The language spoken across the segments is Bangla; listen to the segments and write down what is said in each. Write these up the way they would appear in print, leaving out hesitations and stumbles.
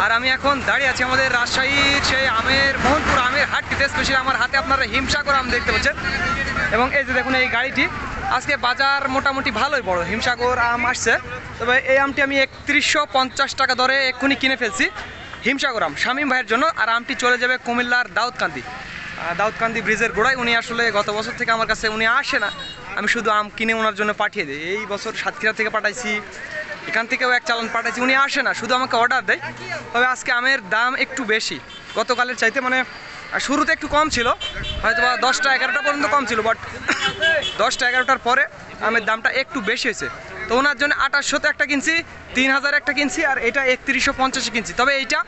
আর আমি এখন দাঁড়িয়ে আছি আমাদের রাজশাহীর সেই আমের মোহনপুর আমের হাটটিতে। স্পেশালি আমার হাতে আপনারা হিমসাগর আম দেখতে পাচ্ছেন, এবং এই যে দেখুন এই গাড়িটি। আজকে বাজার মোটামুটি ভালোই বড়, হিমসাগর আম আসছে। তবে এই আমটি আমি 3150 টাকা দরে এক্ষুনি কিনে ফেলছি, হিমসাগর আম শামীম ভাইয়ের জন্য। আর আমটি চলে যাবে কুমিল্লার দাউদকান্দি ব্রিজের গোড়ায়। উনি আসলে গত বছর থেকে আমার কাছে উনি আসে না, আমি শুধু আম কিনে ওনার জন্য পাঠিয়ে দিই। এই বছর সাতক্ষীরা থেকে পাঠাইছি, এখান থেকেও এক চালান পাঠাইছি, উনি আসে না, শুধু আমাকে অর্ডার দেয়। তবে আজকে আমের দাম একটু বেশি গতকালের চাইতে, মানে শুরুতে একটু কম ছিল, হয়তো বা 10টা 11টা পর্যন্ত কম ছিল, বাট 10টা 11টার পরে আমের দামটা একটু বেশি হয়েছে। তো ওনার জন্য 2800 একটা কিনছি, 3000 একটা কিনছি, আর এটা 3150 কিনছি। তবে এইটা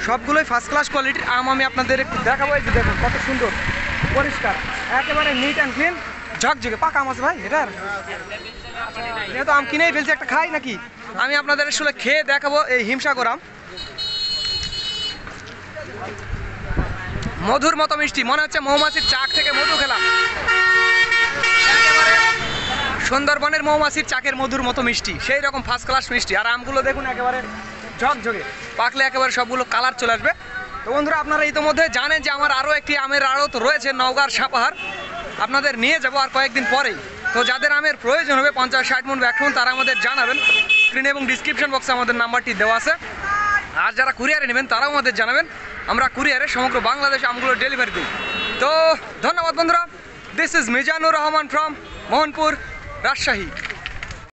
সবগুলোই ফার্স্ট ক্লাস কোয়ালিটির আম। আমি আপনাদের একটু দেখাবো, এই যে দেখুন কত সুন্দর পরিষ্কার, একেবারে নিট অ্যান্ড ক্লিন, ঝকঝকে পাকা আম আছে ভাই এটার। যেহেতু আম কিনেই ফেলছি, একটা খাই নাকি। আমি আপনাদের আসলে খেয়ে দেখাবো এই হিমসাগর আম। মধুর মতো মিষ্টি, মনে হচ্ছে মৌমাছির চাক থেকে মধু খেলাম। একেবারে সুন্দরবনের মৌমাছির চাকের মধুর মতো মিষ্টি, সেই রকম ফার্স্ট ক্লাস মিষ্টি। আর আমগুলো দেখুন একেবারে ঝকঝকে, পাকলে একেবারে সবগুলো কালার চলে আসবে। তো বন্ধুরা, আপনারা ইতিমধ্যে জানেন যে আমার আরও একটি আমের আড়ত রয়েছে নওগাঁর সাপাহার, আপনাদের নিয়ে যাব আর কয়েকদিন পরেই। তো যাদের আমের প্রয়োজন হবে 50-60 মন বা 1 মন, তারা আমাদের জানাবেন। স্ক্রিনে এবং ডিসক্রিপশন বক্সে আমাদের নাম্বারটি দেওয়া আছে। আর যারা কুরিয়ারে নেবেন তারাও আমাদের জানাবেন, আমরা কুরিয়ারে সমগ্র বাংলাদেশে আমগুলো ডেলিভারি দিই। তো ধন্যবাদ বন্ধুরা, this is Mizanur Rahman from Mohanpur, Rajshahi.